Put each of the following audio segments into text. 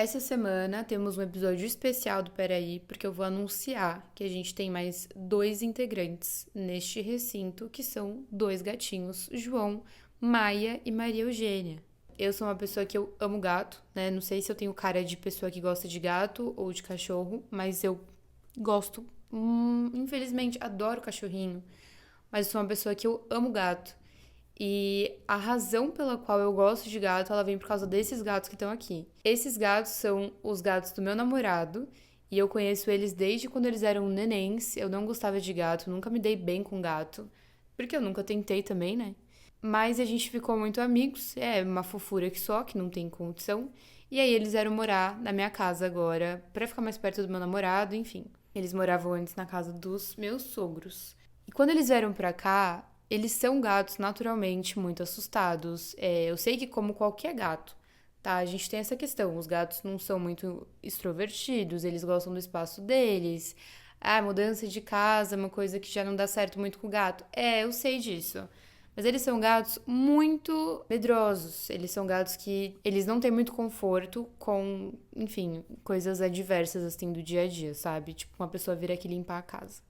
Essa semana temos um episódio especial do Peraí, porque eu vou anunciar que a gente tem mais 2 integrantes neste recinto, que são 2 gatinhos, João, Maia e Maria Eugênia. Eu sou uma pessoa que eu amo gato, né? Não sei se eu tenho cara de pessoa que gosta de gato ou de cachorro, mas eu gosto. Infelizmente, adoro cachorrinho, mas eu sou uma pessoa que eu amo gato. E a razão pela qual eu gosto de gato, ela vem por causa desses gatos que estão aqui. Esses gatos são os gatos do meu namorado, e eu conheço eles desde quando eles eram nenéns. Eu não gostava de gato, nunca me dei bem com gato, porque eu nunca tentei também, né? Mas a gente ficou muito amigos, é uma fofura que só, que não tem condição. E aí eles vieram morar na minha casa agora, pra ficar mais perto do meu namorado, enfim. Eles moravam antes na casa dos meus sogros. E quando eles vieram pra cá, eles são gatos naturalmente muito assustados. Eu sei que, como qualquer gato, tá? A gente tem essa questão. Os gatos não são muito extrovertidos, eles gostam do espaço deles. Ah, mudança de casa é uma coisa que já não dá certo muito com o gato. Eu sei disso. Mas eles são gatos muito medrosos. Eles são gatos que eles não têm muito conforto com, enfim, coisas adversas assim do dia a dia, sabe? Tipo, uma pessoa vir aqui limpar a casa.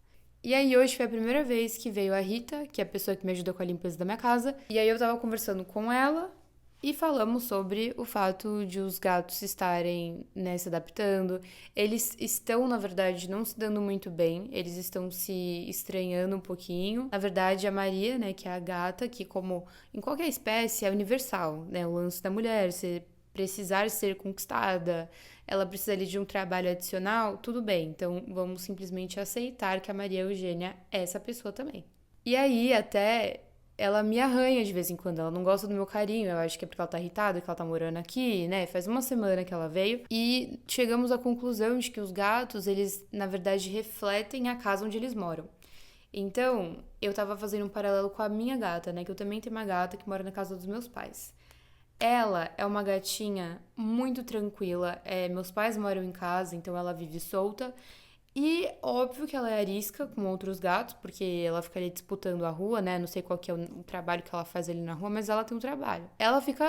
E aí hoje foi a primeira vez que veio a Rita, que é a pessoa que me ajuda com a limpeza da minha casa. E aí eu tava conversando com ela e falamos sobre o fato de os gatos estarem, né, se adaptando. Eles estão, na verdade, não se dando muito bem, eles estão se estranhando um pouquinho. Na verdade, a Maria, né, que é a gata, que como em qualquer espécie é universal, né, o lance da mulher, você precisar ser conquistada, ela precisa ali de um trabalho adicional, tudo bem. Então vamos simplesmente aceitar que a Maria Eugênia é essa pessoa também. E aí, até ela me arranha de vez em quando, ela não gosta do meu carinho, eu acho que é porque ela tá irritada, que ela tá morando aqui, né? Faz uma semana que ela veio e chegamos à conclusão de que os gatos, eles na verdade refletem a casa onde eles moram. Então, eu tava fazendo um paralelo com a minha gata, né? Que eu também tenho uma gata que mora na casa dos meus pais. Ela é uma gatinha muito tranquila. Meus pais moram em casa, então ela vive solta. E óbvio que ela é arisca com outros gatos, porque ela fica ali disputando a rua, né? Não sei qual que é o trabalho que ela faz ali na rua, mas ela tem um trabalho. Ela fica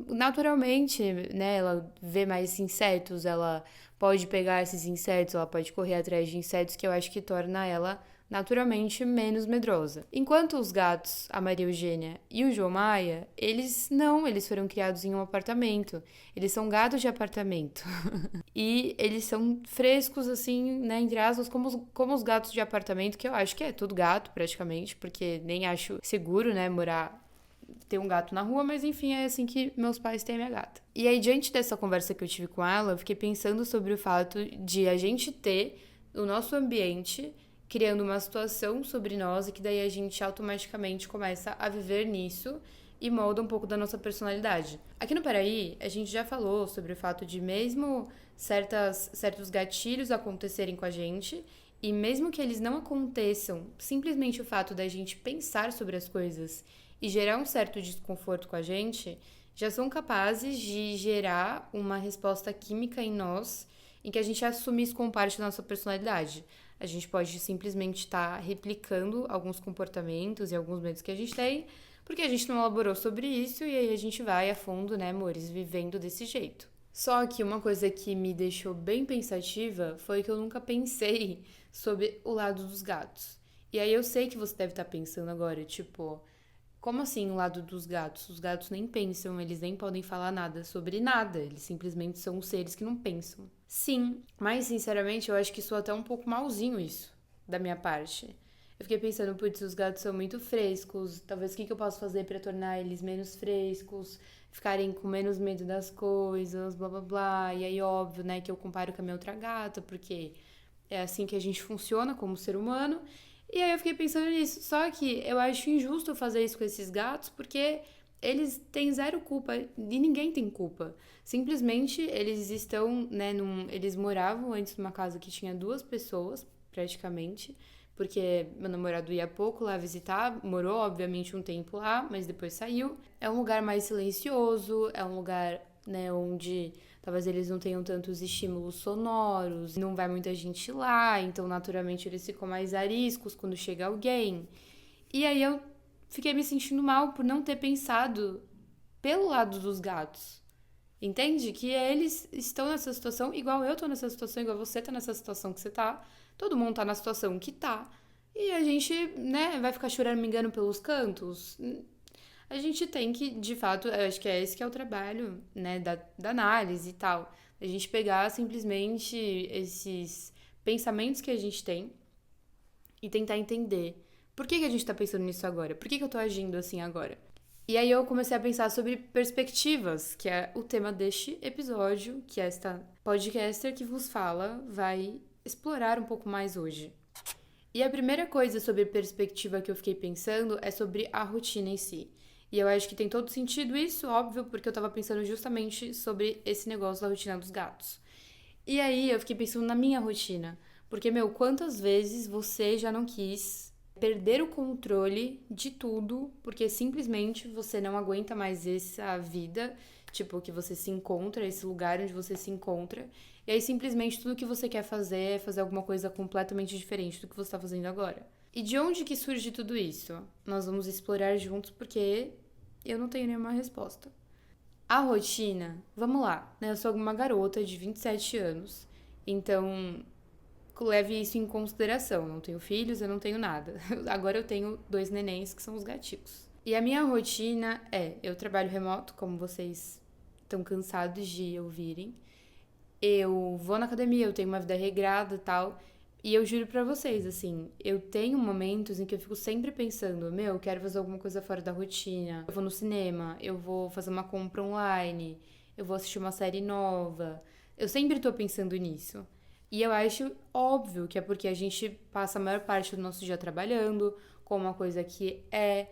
naturalmente, né? Ela vê mais insetos, ela pode pegar esses insetos, ela pode correr atrás de insetos, que eu acho que torna ela naturalmente menos medrosa. Enquanto os gatos, a Maria Eugênia e o João Maia, eles não, eles foram criados em um apartamento. Eles são gatos de apartamento. E eles são frescos, assim, né, entre aspas, como os gatos de apartamento, que eu acho que é tudo gato, praticamente, porque nem acho seguro, né, ter um gato na rua, mas enfim, é assim que meus pais têm a minha gata. E aí, diante dessa conversa que eu tive com ela, eu fiquei pensando sobre o fato de a gente ter o nosso ambiente criando uma situação sobre nós e que daí a gente automaticamente começa a viver nisso e molda um pouco da nossa personalidade. Aqui no Paraí, a gente já falou sobre o fato de mesmo certos gatilhos acontecerem com a gente, e mesmo que eles não aconteçam, simplesmente o fato da gente pensar sobre as coisas e gerar um certo desconforto com a gente, já são capazes de gerar uma resposta química em nós em que a gente assume isso como parte da nossa personalidade. A gente pode simplesmente estar replicando alguns comportamentos e alguns medos que a gente tem, porque a gente não elaborou sobre isso e aí a gente vai a fundo, né, amores, vivendo desse jeito. Só que uma coisa que me deixou bem pensativa foi que eu nunca pensei sobre o lado dos gatos. E aí eu sei que você deve estar pensando agora, tipo, como assim o lado dos gatos? Os gatos nem pensam, eles nem podem falar nada sobre nada, eles simplesmente são seres que não pensam. Sim, mas sinceramente eu acho que sou até um pouco malzinho isso, da minha parte. Eu fiquei pensando, putz, os gatos são muito frescos, talvez o que eu posso fazer pra tornar eles menos frescos, ficarem com menos medo das coisas, blá blá blá. E aí, óbvio, né, que eu comparo com a minha outra gata, porque é assim que a gente funciona como ser humano. E aí eu fiquei pensando nisso. Só que eu acho injusto fazer isso com esses gatos, porque eles têm zero culpa e ninguém tem culpa. Simplesmente eles estão, né, eles moravam antes numa casa que tinha 2 pessoas, praticamente, porque meu namorado ia pouco lá visitar, morou obviamente um tempo lá, mas depois saiu. É um lugar mais silencioso, é um lugar, né, onde talvez eles não tenham tantos estímulos sonoros, não vai muita gente lá, então naturalmente eles ficam mais ariscos quando chega alguém. E aí eu fiquei me sentindo mal por não ter pensado pelo lado dos gatos. Entende? Que eles estão nessa situação igual eu tô nessa situação, igual você tá nessa situação que você tá. Todo mundo tá na situação que tá. E a gente, né, vai ficar chorando, me engano, pelos cantos. A gente tem que, de fato, eu acho que é esse que é o trabalho, né, da análise e tal. A gente pegar simplesmente esses pensamentos que a gente tem e tentar entender por que a gente tá pensando nisso agora? Por que eu tô agindo assim agora? E aí eu comecei a pensar sobre perspectivas, que é o tema deste episódio, que esta podcaster que vos fala vai explorar um pouco mais hoje. E a primeira coisa sobre perspectiva que eu fiquei pensando é sobre a rotina em si. E eu acho que tem todo sentido isso, óbvio, porque eu tava pensando justamente sobre esse negócio da rotina dos gatos. E aí eu fiquei pensando na minha rotina. Porque, meu, quantas vezes você já não quis perder o controle de tudo porque simplesmente você não aguenta mais essa vida, tipo, que você se encontra, esse lugar onde você se encontra. E aí simplesmente tudo que você quer fazer é fazer alguma coisa completamente diferente do que você está fazendo agora. E de onde que surge tudo isso? Nós vamos explorar juntos porque eu não tenho nenhuma resposta. A rotina, vamos lá, né? Eu sou uma garota de 27 anos, então leve isso em consideração. Eu não tenho filhos, eu não tenho nada. Agora eu tenho 2 nenéns que são os gaticos. E a minha rotina é: eu trabalho remoto, como vocês estão cansados de ouvirem. Eu vou na academia, eu tenho uma vida regrada e tal. E eu juro pra vocês, assim, eu tenho momentos em que eu fico sempre pensando, meu, eu quero fazer alguma coisa fora da rotina. Eu vou no cinema, eu vou fazer uma compra online, eu vou assistir uma série nova. Eu sempre tô pensando nisso. E eu acho óbvio que é porque a gente passa a maior parte do nosso dia trabalhando, com uma coisa que é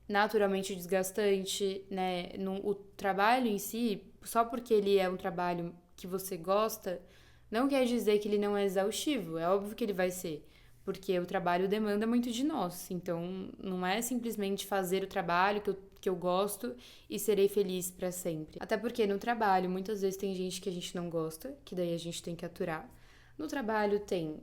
naturalmente desgastante, né? O trabalho em si, só porque ele é um trabalho que você gosta, não quer dizer que ele não é exaustivo. É óbvio que ele vai ser, porque o trabalho demanda muito de nós. Então, não é simplesmente fazer o trabalho que eu gosto e serei feliz para sempre. Até porque no trabalho, muitas vezes tem gente que a gente não gosta, que daí a gente tem que aturar. No trabalho tem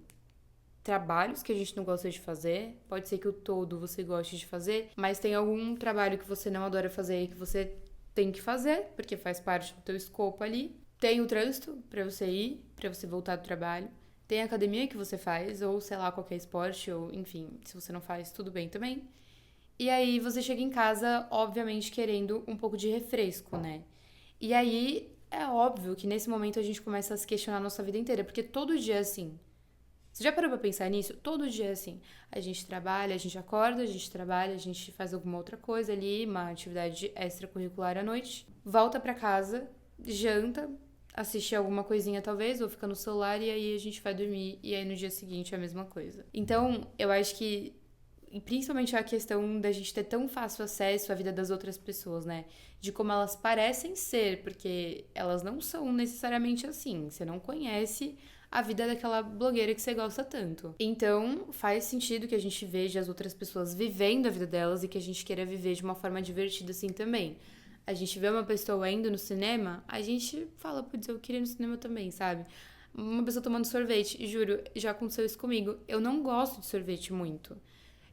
trabalhos que a gente não gosta de fazer. Pode ser que o todo você goste de fazer, mas tem algum trabalho que você não adora fazer e que você tem que fazer, porque faz parte do teu escopo ali. Tem o trânsito para você ir, para você voltar do trabalho. Tem a academia que você faz, ou sei lá, qualquer esporte, ou enfim, se você não faz, tudo bem também. E aí você chega em casa, obviamente, querendo um pouco de refresco, né? E aí é óbvio que nesse momento a gente começa a se questionar a nossa vida inteira, porque todo dia é assim. Você já parou pra pensar nisso? Todo dia é assim. A gente trabalha, a gente acorda, a gente trabalha, a gente faz alguma outra coisa ali, uma atividade extracurricular à noite, volta pra casa, janta, assiste alguma coisinha talvez, ou fica no celular e aí a gente vai dormir e aí no dia seguinte é a mesma coisa. Então, eu acho que e principalmente a questão da gente ter tão fácil acesso à vida das outras pessoas, né? De como elas parecem ser, porque elas não são necessariamente assim. Você não conhece a vida daquela blogueira que você gosta tanto. Então, faz sentido que a gente veja as outras pessoas vivendo a vida delas e que a gente queira viver de uma forma divertida assim também. A gente vê uma pessoa indo no cinema, a gente fala, putz, eu queria ir no cinema também, sabe? Uma pessoa tomando sorvete, e juro, já aconteceu isso comigo. Eu não gosto de sorvete muito.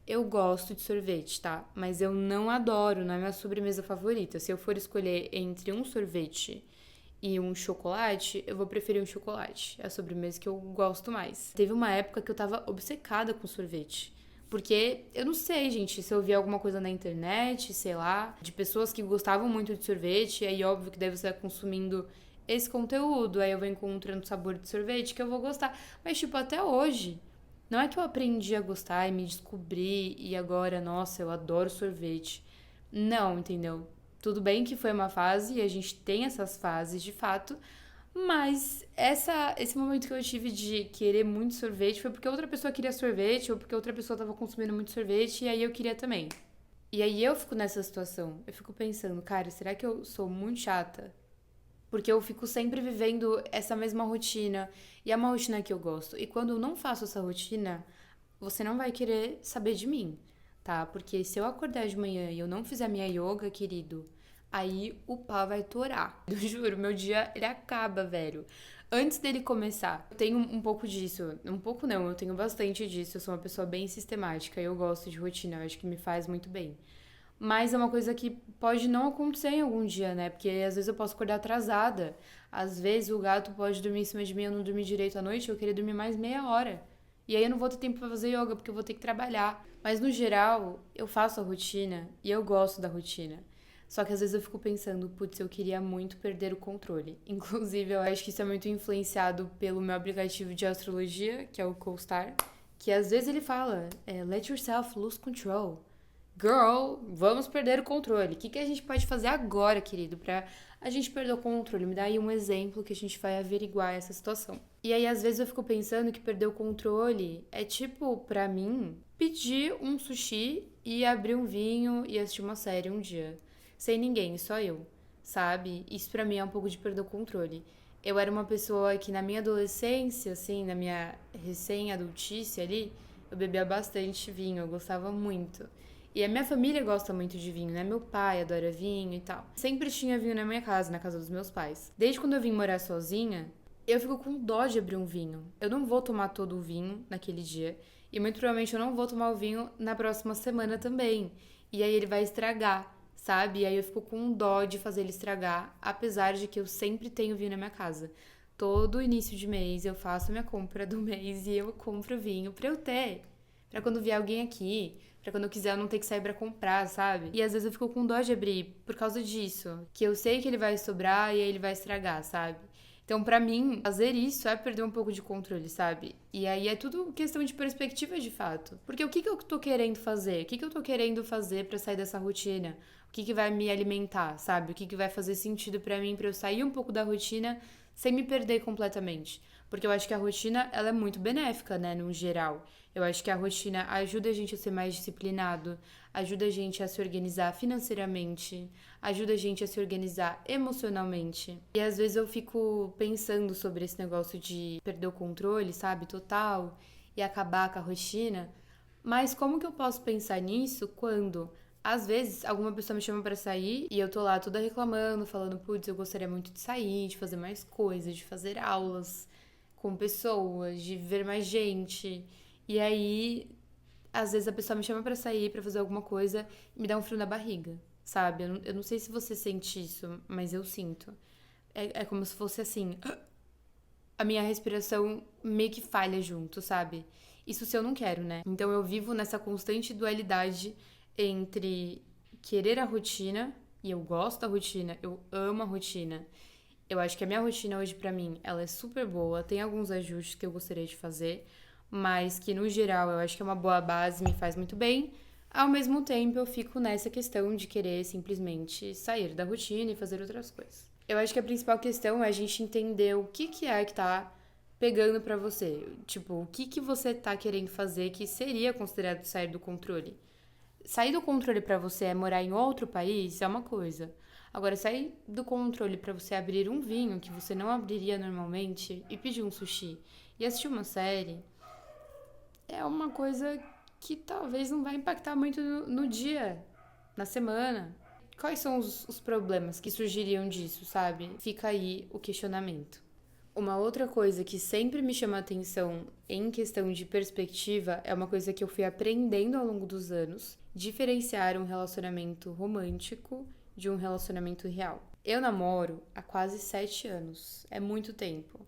Eu gosto de sorvete, tá? Mas eu não adoro, não é minha sobremesa favorita. Se eu for escolher entre um sorvete e um chocolate, eu vou preferir um chocolate. É a sobremesa que eu gosto mais. Teve uma época que eu tava obcecada com sorvete. Porque eu não sei, gente, se eu vi alguma coisa na internet, sei lá, de pessoas que gostavam muito de sorvete, e aí óbvio que deve estar consumindo esse conteúdo, aí eu vou encontrando sabor de sorvete que eu vou gostar. Mas, tipo, até hoje, não é que eu aprendi a gostar e me descobri e agora, nossa, eu adoro sorvete. Não, entendeu? Tudo bem que foi uma fase e a gente tem essas fases de fato, mas esse momento que eu tive de querer muito sorvete foi porque outra pessoa queria sorvete ou porque outra pessoa estava consumindo muito sorvete e aí eu queria também. E aí eu fico nessa situação. Eu fico pensando, cara, será que eu sou muito chata? Porque eu fico sempre vivendo essa mesma rotina. E é uma rotina que eu gosto. E quando eu não faço essa rotina, você não vai querer saber de mim, tá? Porque se eu acordar de manhã e eu não fizer minha yoga, querido, aí o pau vai torar. Eu juro, meu dia ele acaba, velho. Antes dele começar, eu tenho um pouco disso. Um pouco não, eu tenho bastante disso. Eu sou uma pessoa bem sistemática e eu gosto de rotina. Eu acho que me faz muito bem. Mas é uma coisa que pode não acontecer em algum dia, né? Porque às vezes eu posso acordar atrasada. Às vezes o gato pode dormir em cima de mim, eu não dormir direito à noite, eu querer dormir mais meia hora. E aí eu não vou ter tempo pra fazer yoga, porque eu vou ter que trabalhar. Mas no geral, eu faço a rotina e eu gosto da rotina. Só que às vezes eu fico pensando, putz, eu queria muito perder o controle. Inclusive, eu acho que isso é muito influenciado pelo meu aplicativo de astrologia, que é o CoStar, que às vezes ele fala, let yourself lose control. Girl, vamos perder o controle. O que a gente pode fazer agora, querido, pra a gente perder o controle? Me dá aí um exemplo que a gente vai averiguar essa situação. E aí, às vezes, eu fico pensando que perder o controle é tipo, pra mim, pedir um sushi e abrir um vinho e assistir uma série um dia. Sem ninguém, só eu, sabe? Isso pra mim é um pouco de perder o controle. Eu era uma pessoa que na minha adolescência, assim, na minha recém-adultice ali, eu bebia bastante vinho, eu gostava muito. E a minha família gosta muito de vinho, né? Meu pai adora vinho e tal. Sempre tinha vinho na minha casa, na casa dos meus pais. Desde quando eu vim morar sozinha, eu fico com dó de abrir um vinho. Eu não vou tomar todo o vinho naquele dia. E muito provavelmente eu não vou tomar o vinho na próxima semana também. E aí ele vai estragar, sabe? E aí eu fico com dó de fazer ele estragar, apesar de que eu sempre tenho vinho na minha casa. Todo início de mês eu faço a minha compra do mês e eu compro vinho pra eu ter. Pra quando vier alguém aqui, pra quando eu quiser eu não ter que sair pra comprar, sabe? E às vezes eu fico com dó de abrir por causa disso, que eu sei que ele vai sobrar e aí ele vai estragar, sabe? Então, pra mim, fazer isso é perder um pouco de controle, sabe? E aí é tudo questão de perspectiva de fato. Porque o que eu tô querendo fazer? O que eu tô querendo fazer pra sair dessa rotina? O que vai me alimentar, sabe? O que vai fazer sentido pra mim pra eu sair um pouco da rotina sem me perder completamente? Porque eu acho que a rotina, ela é muito benéfica, né, no geral. Eu acho que a rotina ajuda a gente a ser mais disciplinado, ajuda a gente a se organizar financeiramente, ajuda a gente a se organizar emocionalmente. E às vezes eu fico pensando sobre esse negócio de perder o controle, sabe, total, e acabar com a rotina. Mas como que eu posso pensar nisso quando às vezes alguma pessoa me chama pra sair e eu tô lá toda reclamando, falando, putz, eu gostaria muito de sair, de fazer mais coisas, de fazer aulas com pessoas, de ver mais gente. E aí, às vezes a pessoa me chama pra sair, pra fazer alguma coisa e me dá um frio na barriga, sabe? Eu não sei se você sente isso, mas eu sinto. É como se fosse assim, a minha respiração meio que falha junto, sabe? Isso se eu não quero, né? Então eu vivo nessa constante dualidade entre querer a rotina, e eu gosto da rotina, eu amo a rotina. Eu acho que a minha rotina hoje pra mim, ela é super boa, tem alguns ajustes que eu gostaria de fazer, mas que no geral eu acho que é uma boa base, me faz muito bem. Ao mesmo tempo, eu fico nessa questão de querer simplesmente sair da rotina e fazer outras coisas. Eu acho que a principal questão é a gente entender o que é que tá pegando pra você. Tipo, o que você tá querendo fazer que seria considerado sair do controle. Sair do controle pra você é morar em outro país é uma coisa. Agora, sair do controle pra você abrir um vinho que você não abriria normalmente e pedir um sushi e assistir uma série é uma coisa que talvez não vai impactar muito no dia, na semana. Quais são os problemas que surgiriam disso, sabe? Fica aí o questionamento. Uma outra coisa que sempre me chama a atenção em questão de perspectiva é uma coisa que eu fui aprendendo ao longo dos anos: diferenciar um relacionamento romântico de um relacionamento real. Eu namoro há quase 7 anos, é muito tempo.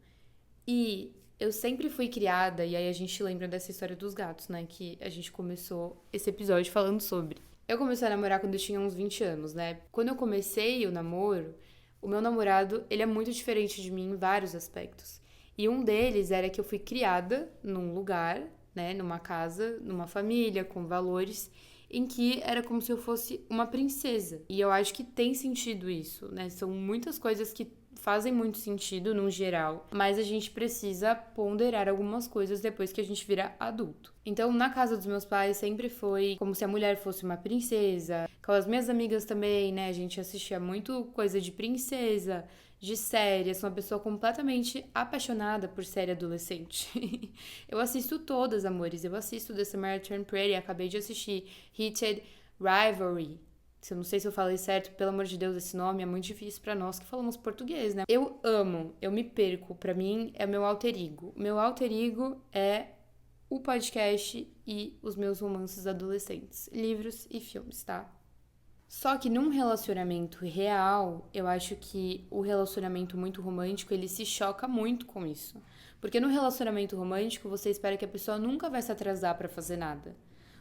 E eu sempre fui criada, e aí a gente lembra dessa história dos gatos, né? Que a gente começou esse episódio falando sobre. Eu comecei a namorar quando eu tinha uns 20 anos, né? Quando eu comecei o namoro, o meu namorado, ele é muito diferente de mim em vários aspectos. E um deles era que eu fui criada num lugar, né? Numa casa, numa família, com valores, em que era como se eu fosse uma princesa. E eu acho que tem sentido isso, né? São muitas coisas que fazem muito sentido no geral, mas a gente precisa ponderar algumas coisas depois que a gente vira adulto. Então, na casa dos meus pais sempre foi como se a mulher fosse uma princesa. Com as minhas amigas também, né? A gente assistia muito coisa de princesa, de série. Eu sou uma pessoa completamente apaixonada por série adolescente. Eu assisto todas, amores. Eu assisto The Samaritan Pretty. Acabei de assistir Heated Rivalry. Eu não sei se eu falei certo, pelo amor de Deus, esse nome é muito difícil pra nós que falamos português, né? Eu amo, eu me perco, pra mim é meu alter ego. Meu alter ego é o podcast e os meus romances adolescentes, livros e filmes, tá? Só que num relacionamento real, eu acho que o relacionamento muito romântico, ele se choca muito com isso. Porque no relacionamento romântico, você espera que a pessoa nunca vai se atrasar pra fazer nada.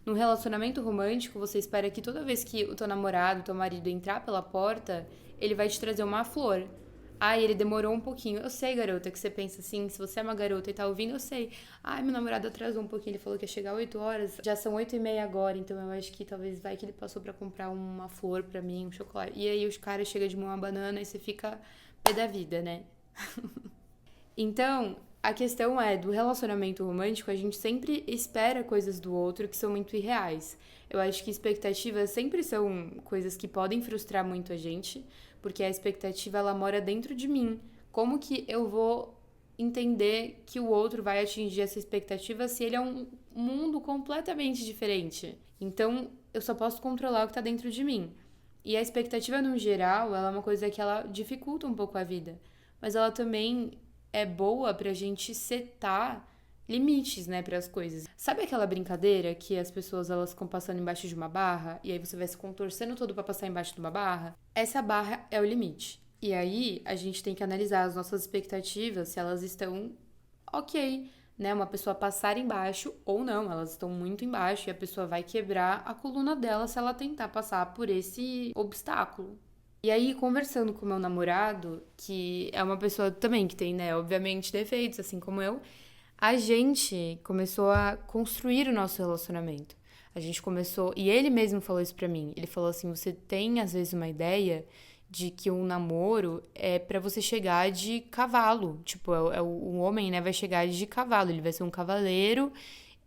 No relacionamento romântico, você espera que toda vez que o teu namorado, o teu marido entrar pela porta, ele vai te trazer uma flor. Ai, ele demorou um pouquinho. Eu sei, garota, que você pensa assim, se você é uma garota e tá ouvindo, eu sei. Ai, meu namorado atrasou um pouquinho, ele falou que ia chegar 8 horas. Já são 8h30 agora, então eu acho que talvez vai que ele passou pra comprar uma flor pra mim, um chocolate. E aí os caras chegam de mão a banana e você fica pé da vida, né? Então, a questão é, do relacionamento romântico, a gente sempre espera coisas do outro que são muito irreais. Eu acho que expectativas sempre são coisas que podem frustrar muito a gente, porque a expectativa ela mora dentro de mim. Como que eu vou entender que o outro vai atingir essa expectativa se ele é um mundo completamente diferente? Então, eu só posso controlar o que está dentro de mim. E a expectativa, no geral, ela é uma coisa que ela dificulta um pouco a vida. Mas ela também é boa pra gente setar limites, né, para as coisas. Sabe aquela brincadeira que as pessoas elas ficam passando embaixo de uma barra e aí você vai se contorcendo todo pra passar embaixo de uma barra? Essa barra é o limite. E aí a gente tem que analisar as nossas expectativas, se elas estão ok, né? Uma pessoa passar embaixo ou não, elas estão muito embaixo e a pessoa vai quebrar a coluna dela se ela tentar passar por esse obstáculo. E aí, conversando com meu namorado, que é uma pessoa também que tem, né, obviamente, defeitos, assim como eu, a gente começou a construir o nosso relacionamento. A gente começou, e ele mesmo falou isso pra mim. Ele falou assim: você tem às vezes uma ideia de que um namoro é pra você chegar de cavalo. Tipo, o homem, né, vai chegar de cavalo, ele vai ser um cavaleiro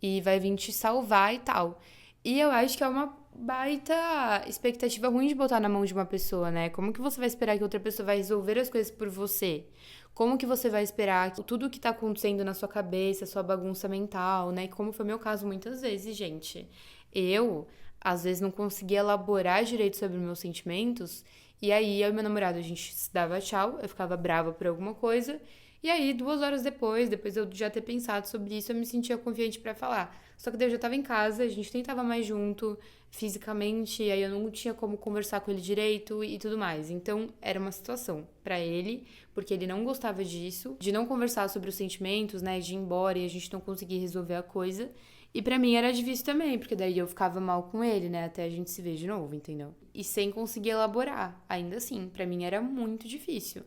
e vai vir te salvar e tal. E eu acho que é uma baita expectativa ruim de botar na mão de uma pessoa, né? Como que você vai esperar que outra pessoa vai resolver as coisas por você? Como que você vai esperar que tudo que tá acontecendo na sua cabeça, sua bagunça mental, né? Como foi meu caso muitas vezes, gente. Eu, às vezes, não conseguia elaborar direito sobre meus sentimentos. E aí, eu e meu namorado, a gente se dava tchau, eu ficava brava por alguma coisa. E aí, 2 horas depois eu já ter pensado sobre isso, eu me sentia confiante pra falar. Só que daí eu já tava em casa, a gente nem tava mais junto fisicamente, e aí eu não tinha como conversar com ele direito e tudo mais. Então, era uma situação pra ele, porque ele não gostava disso, de não conversar sobre os sentimentos, né, de ir embora e a gente não conseguir resolver a coisa. E pra mim era difícil também, porque daí eu ficava mal com ele, né, até a gente se ver de novo, entendeu? E sem conseguir elaborar, ainda assim, pra mim era muito difícil.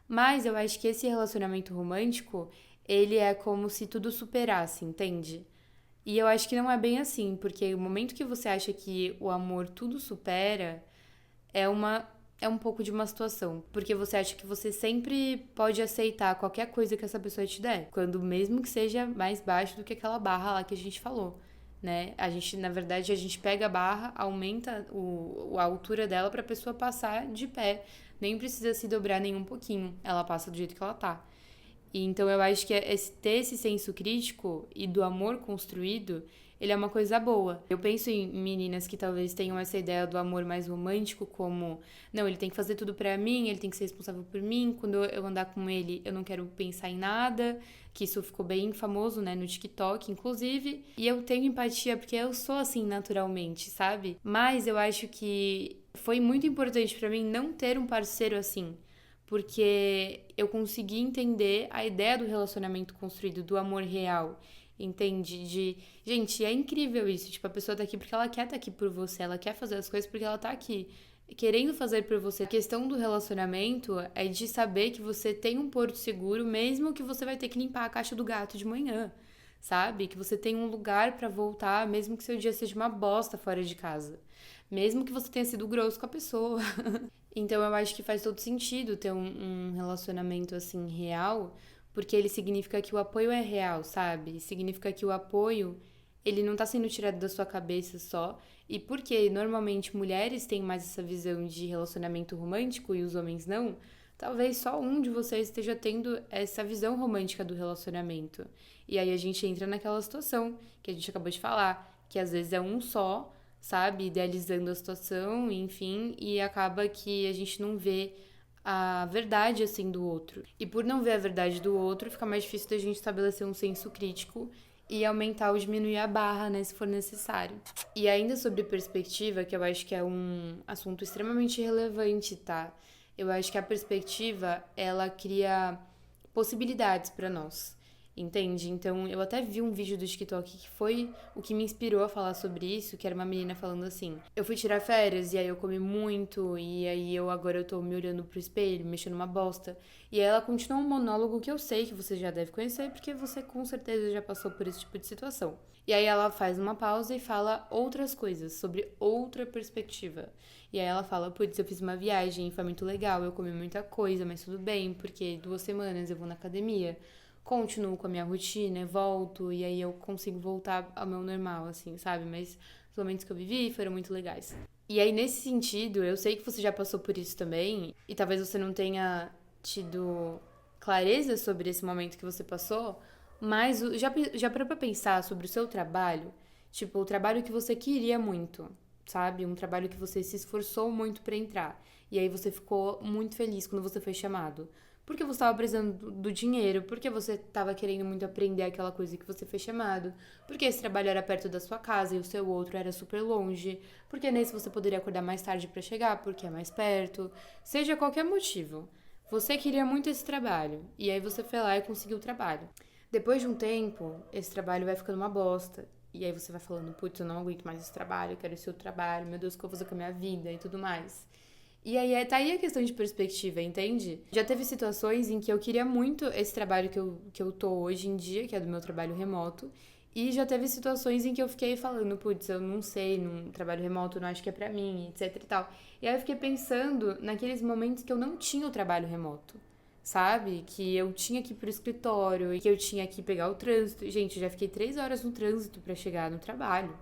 Mas eu acho que esse relacionamento romântico, ele é como se tudo superasse, entende? E eu acho que não é bem assim, porque o momento que você acha que o amor tudo supera, é uma é um pouco de uma situação, porque você acha que você sempre pode aceitar qualquer coisa que essa pessoa te der, quando mesmo que seja mais baixo do que aquela barra lá que a gente falou, né? A gente, na verdade, a gente pega a barra, aumenta a altura dela para a pessoa passar de pé, nem precisa se dobrar nem um pouquinho, ela passa do jeito que ela tá. E então eu acho que ter esse senso crítico e do amor construído, ele é uma coisa boa. Eu penso em meninas que talvez tenham essa ideia do amor mais romântico, como, não, ele tem que fazer tudo pra mim, ele tem que ser responsável por mim, quando eu andar com ele, eu não quero pensar em nada, que isso ficou bem famoso, né, no TikTok, inclusive. E eu tenho empatia porque eu sou assim naturalmente, sabe? Mas eu acho que foi muito importante pra mim não ter um parceiro assim, porque eu consegui entender a ideia do relacionamento construído, do amor real, entende? Gente, é incrível isso, tipo, a pessoa tá aqui porque ela quer estar aqui por você, ela quer fazer as coisas porque ela tá aqui, querendo fazer por você. A questão do relacionamento é de saber que você tem um porto seguro, mesmo que você vai ter que limpar a caixa do gato de manhã, sabe? Que você tem um lugar pra voltar, mesmo que seu dia seja uma bosta fora de casa. Mesmo que você tenha sido grosso com a pessoa. Então eu acho que faz todo sentido ter um relacionamento assim real, porque ele significa que o apoio é real, sabe? Significa que o apoio ele não tá sendo tirado da sua cabeça só, e porque normalmente mulheres têm mais essa visão de relacionamento romântico e os homens não, talvez só um de vocês esteja tendo essa visão romântica do relacionamento. E aí a gente entra naquela situação que a gente acabou de falar, que às vezes é um só, sabe, idealizando a situação, enfim, e acaba que a gente não vê a verdade assim do outro. E por não ver a verdade do outro, fica mais difícil da gente estabelecer um senso crítico e aumentar ou diminuir a barra, né, se for necessário. E ainda sobre perspectiva, que eu acho que é um assunto extremamente relevante, tá? Eu acho que a perspectiva, ela cria possibilidades para nós. Entende? Então, eu até vi um vídeo do TikTok que foi o que me inspirou a falar sobre isso, que era uma menina falando assim: eu fui tirar férias e aí eu comi muito, e aí agora eu tô me olhando pro espelho, mexendo uma bosta. E aí ela continua um monólogo que eu sei que você já deve conhecer, porque você com certeza já passou por esse tipo de situação. E aí ela faz uma pausa e fala outras coisas, sobre outra perspectiva. E aí ela fala: putz, eu fiz uma viagem, foi muito legal, eu comi muita coisa, mas tudo bem, porque 2 semanas eu vou na academia, continuo com a minha rotina, volto, e aí eu consigo voltar ao meu normal, assim, sabe? Mas os momentos que eu vivi foram muito legais. E aí, nesse sentido, eu sei que você já passou por isso também, e talvez você não tenha tido clareza sobre esse momento que você passou, mas já parou pra pensar sobre o seu trabalho? Tipo, o trabalho que você queria muito, sabe? Um trabalho que você se esforçou muito pra entrar. E aí você ficou muito feliz quando você foi chamado. Porque você estava precisando do dinheiro, porque você estava querendo muito aprender aquela coisa que você foi chamado, porque esse trabalho era perto da sua casa e o seu outro era super longe, porque nesse você poderia acordar mais tarde para chegar, porque é mais perto, seja qualquer motivo. Você queria muito esse trabalho, e aí você foi lá e conseguiu o trabalho. Depois de um tempo, esse trabalho vai ficando uma bosta. E aí você vai falando: putz, eu não aguento mais esse trabalho, eu quero esse outro trabalho, meu Deus, o que eu vou fazer com a minha vida e tudo mais. E aí, tá aí a questão de perspectiva, entende? Já teve situações em que eu queria muito esse trabalho que eu tô hoje em dia, que é do meu trabalho remoto, e já teve situações em que eu fiquei falando: putz, eu não sei, num trabalho remoto não acho que é pra mim, etc e tal. E aí eu fiquei pensando naqueles momentos que eu não tinha o trabalho remoto, sabe? Que eu tinha que ir pro escritório e que eu tinha que pegar o trânsito. Gente, eu já fiquei 3 horas no trânsito pra chegar no trabalho.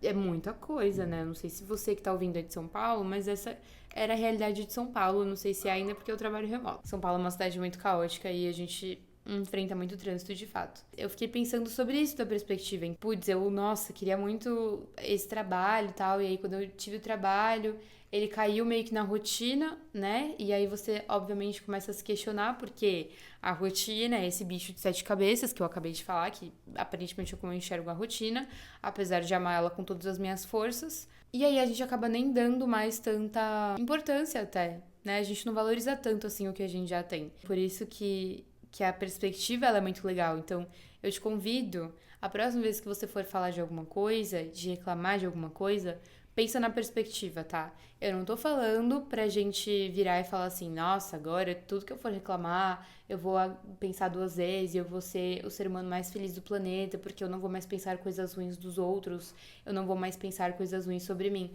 É muita coisa, né? Não sei se você que tá ouvindo é de São Paulo, mas essa era a realidade de São Paulo. Não sei se é ainda porque eu trabalho remoto. São Paulo é uma cidade muito caótica e a gente enfrenta muito trânsito de fato. Eu fiquei pensando sobre isso da perspectiva, hein? Putz, nossa, queria muito esse trabalho e tal. E aí, quando eu tive o trabalho, ele caiu meio que na rotina, né? E aí você, obviamente, começa a se questionar, porque a rotina é esse bicho de 7 cabeças que eu acabei de falar, que aparentemente é como eu enxergo a rotina, apesar de amar ela com todas as minhas forças. E aí a gente acaba nem dando mais tanta importância até, né? A gente não valoriza tanto assim o que a gente já tem. Por isso que a perspectiva ela é muito legal. Então, eu te convido, a próxima vez que você for falar de alguma coisa, de reclamar de alguma coisa, pensa na perspectiva, tá? Eu não tô falando pra gente virar e falar assim: nossa, agora tudo que eu for reclamar, eu vou pensar 2 vezes e eu vou ser o ser humano mais feliz do planeta, porque eu não vou mais pensar coisas ruins dos outros, eu não vou mais pensar coisas ruins sobre mim.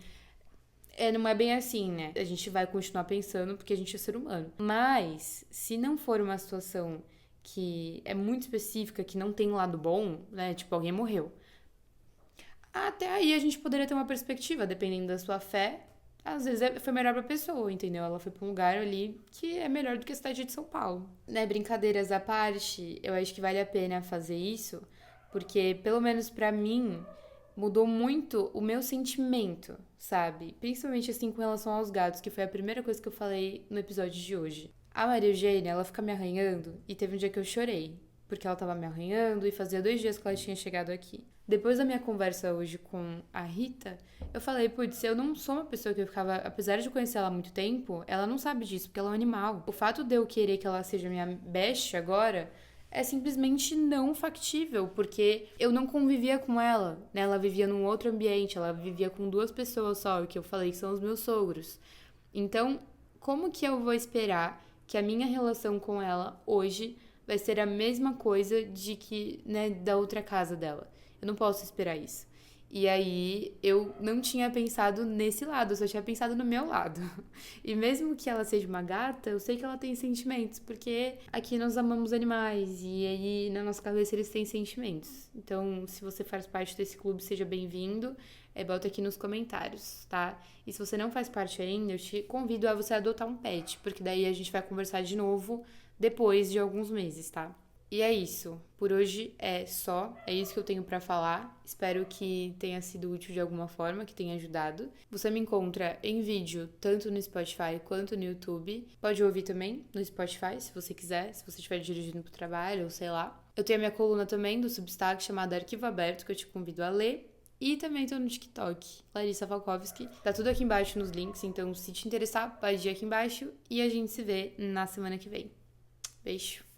Não é bem assim, né? A gente vai continuar pensando porque a gente é ser humano. Mas, se não for uma situação que é muito específica, que não tem lado bom, né? Tipo, alguém morreu. Até aí a gente poderia ter uma perspectiva, dependendo da sua fé. Às vezes foi melhor pra pessoa, entendeu? Ela foi pra um lugar ali que é melhor do que a cidade de São Paulo. Né, brincadeiras à parte, eu acho que vale a pena fazer isso, porque, pelo menos pra mim, mudou muito o meu sentimento, sabe? Principalmente assim com relação aos gatos, que foi a primeira coisa que eu falei no episódio de hoje. A Maria Eugênia, ela fica me arranhando e teve um dia que eu chorei, porque ela tava me arranhando e fazia 2 dias que ela tinha chegado aqui. Depois da minha conversa hoje com a Rita, eu falei: putz, eu não sou uma pessoa que eu ficava, apesar de conhecer ela há muito tempo, ela não sabe disso, porque ela é um animal. O fato de eu querer que ela seja minha best agora é simplesmente não factível, porque eu não convivia com ela, né? Ela vivia num outro ambiente, ela vivia com 2 pessoas só, o que eu falei que são os meus sogros. Então, como que eu vou esperar que a minha relação com ela hoje vai ser a mesma coisa de que, né, da outra casa dela? Eu não posso esperar isso. E aí, eu não tinha pensado nesse lado, eu só tinha pensado no meu lado. E mesmo que ela seja uma gata, eu sei que ela tem sentimentos, porque aqui nós amamos animais e aí na nossa cabeça eles têm sentimentos. Então, se você faz parte desse clube, seja bem-vindo. Bota aqui nos comentários, tá? E se você não faz parte ainda, eu te convido a você adotar um pet, porque daí a gente vai conversar de novo depois de alguns meses, tá? E é isso. Por hoje é só. É isso que eu tenho pra falar. Espero que tenha sido útil de alguma forma, que tenha ajudado. Você me encontra em vídeo, tanto no Spotify quanto no YouTube. Pode ouvir também no Spotify, se você quiser, se você estiver dirigindo pro trabalho ou sei lá. Eu tenho a minha coluna também do Substack chamada Arquivo Aberto, que eu te convido a ler. E também tô no TikTok, Larissa Falkowski. Tá tudo aqui embaixo nos links, então se te interessar, pode ir aqui embaixo e a gente se vê na semana que vem. Beijo!